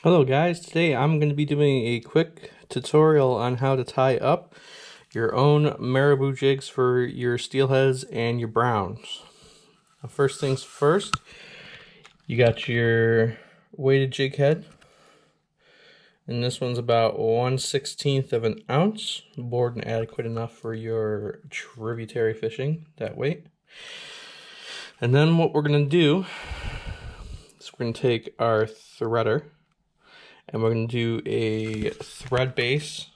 Hello guys, today I'm going to be doing a quick tutorial on how to tie up your own Maribou jigs for your steelheads and your browns. Now, first things first, you got your weighted jig head, and this one's about 1/16 of an ounce, more than adequate enough for your tributary fishing, that weight. And then what we're going to do is we're going to take our threader, and we're going to do a thread base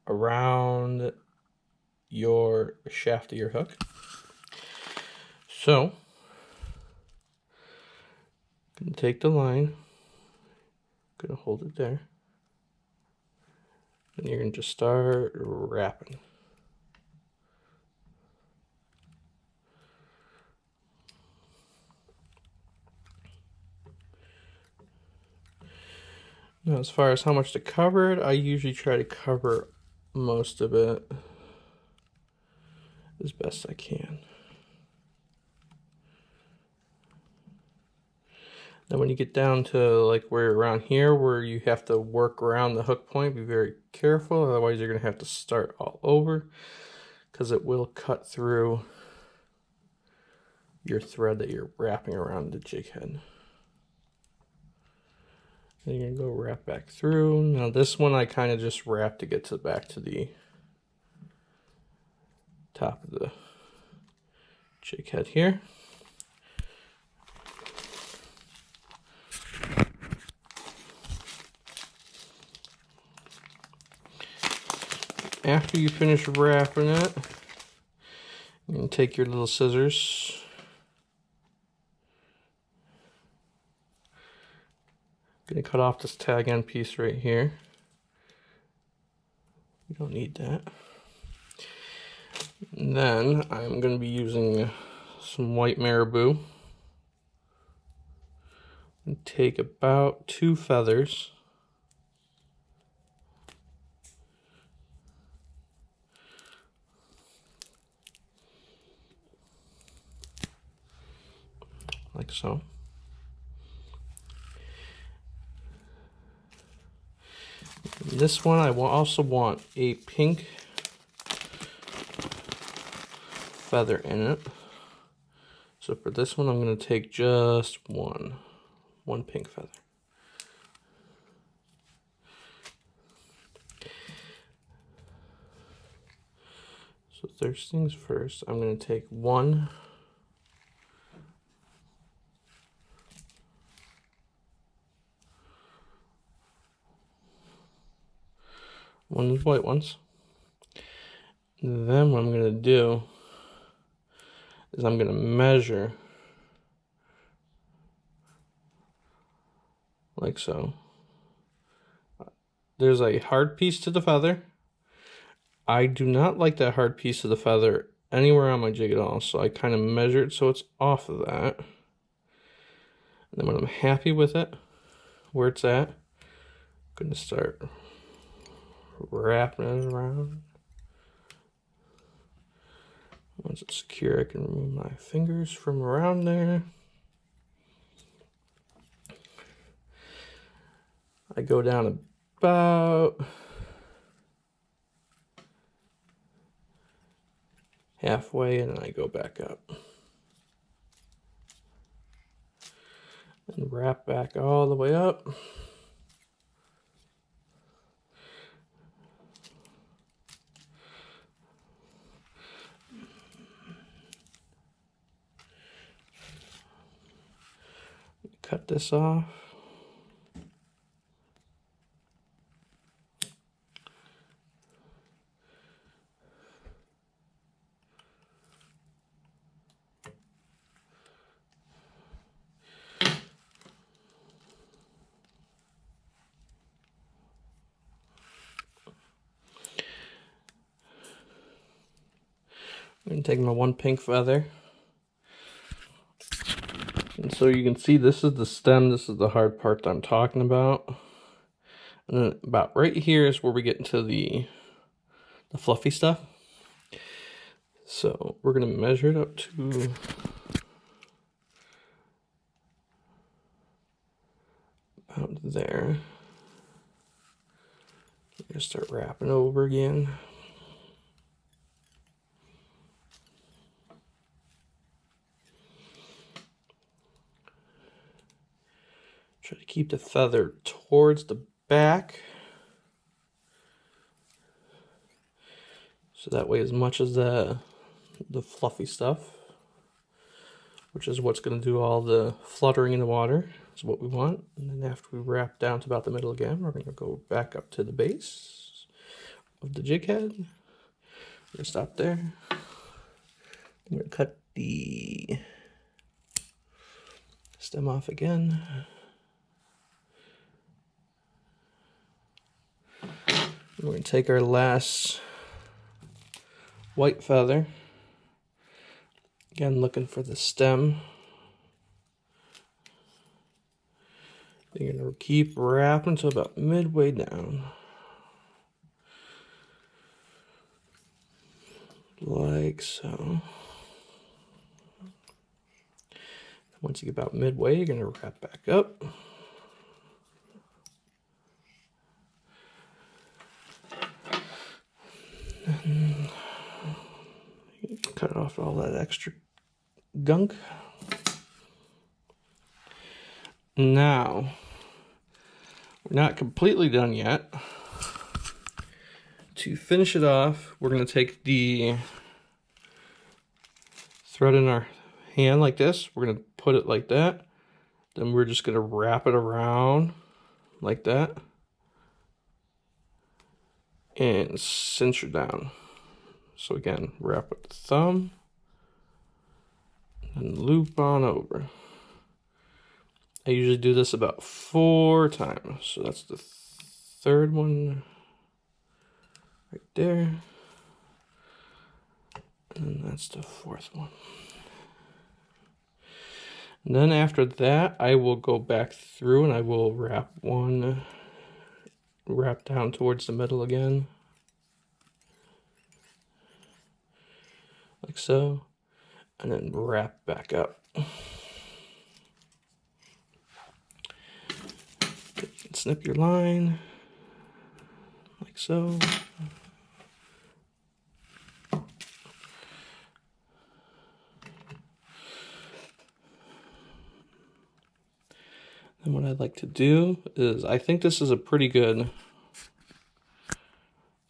around your shaft of your hook. So, I'm going to take the line, going to hold it there, and you're going to just start wrapping. Now, as far as how much to cover it, I usually try to cover most of it as best I can. Now, when you get down to like where around here where you have to work around the hook point, be very careful, otherwise you're going to have to start all over because it will cut through your thread that you're wrapping around the jig head. And you're going to go wrap back through. Now this one I kind of just wrap to get to back to the top of the jig head here. After you finish wrapping it, you're going to take your little scissors, going to cut off this tag end piece right here. We don't need that. And then I'm going to be using some white marabou. And take about 2 feathers. Like so. This one I also want a pink feather in it. So for this one I'm going to take just one pink feather. So first things first, I'm going to take one of these white ones. And then what I'm going to do is I'm going to measure like so. There's a hard piece to the feather. I do not like that hard piece of the feather anywhere on my jig at all, so I kind of measure it so it's off of that. And then when I'm happy with it, where it's at, I'm going to start wrapping it around. Once it's secure, I can remove my fingers from around there. I go down about halfway and then I go back up. And wrap back all the way up. Cut this off. I'm going to take my one pink feather. And so you can see this is the stem, this is the hard part that I'm talking about. And then about right here is where we get into the fluffy stuff. So we're going to measure it up to about there. I'm gonna start wrapping over again. Try to keep the feather towards the back. So that way, as much as the fluffy stuff, which is what's going to do all the fluttering in the water, is what we want. And then after we wrap down to about the middle again, we're going to go back up to the base of the jig head. We're going to stop there. I'm going to cut the stem off again. We're going to take our last white feather. Again, looking for the stem. You're going to keep wrapping to about midway down. Like so. Once you get about midway, you're going to wrap back up. And cut off all that extra gunk. Now, we're not completely done yet. To finish it off, we're going to take the thread in our hand like this. We're going to put it like that. Then we're just going to wrap it around like that. And cinch it down. So again, wrap with the thumb. And loop on over. I usually do this about 4 times. So that's the third one right there. And that's the 4th one. And then after that, I will go back through and I will wrap down towards the middle again. Like so. And then wrap back up. Snip your line, like so. And what I'd like to do is, I think this is a pretty good, in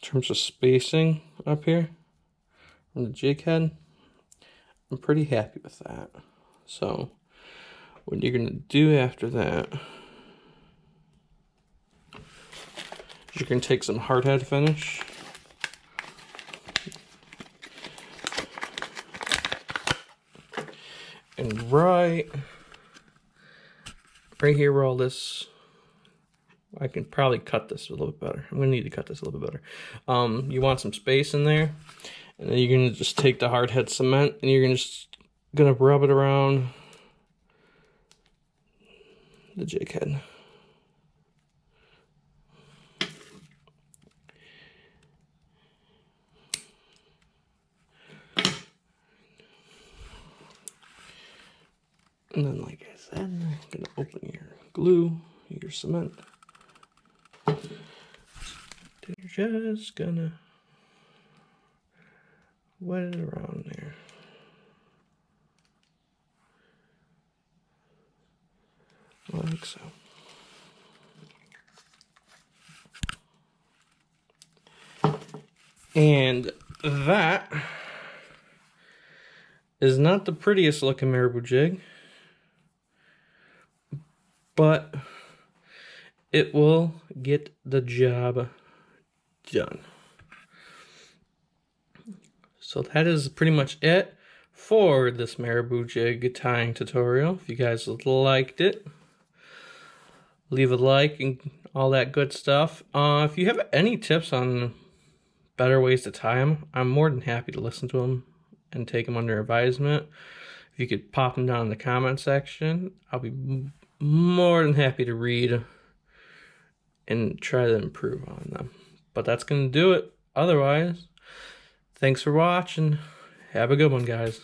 terms of spacing up here on the jig head. I'm pretty happy with that. So what you're gonna do after that, you can take some hardhead finish and right here where all this, I can probably cut this a little bit better. I'm gonna need to cut this a little bit better. You want some space in there, and then you're gonna just take the hardhead cement and you're gonna rub it around the jig head. And then, like I said, I'm gonna open your glue, your cement. You're just gonna wet it around there. Like so. And that is not the prettiest looking marabou jig, but it will get the job done. So that is pretty much it for this marabou jig tying tutorial. If you guys liked it, leave a like and all that good stuff. If you have any tips on better ways to tie them, I'm more than happy to listen to them and take them under advisement. If you could pop them down in the comment section, I'll be more than happy to read and try to improve on them. But that's going to do it. Otherwise, thanks for watching. Have a good one, guys.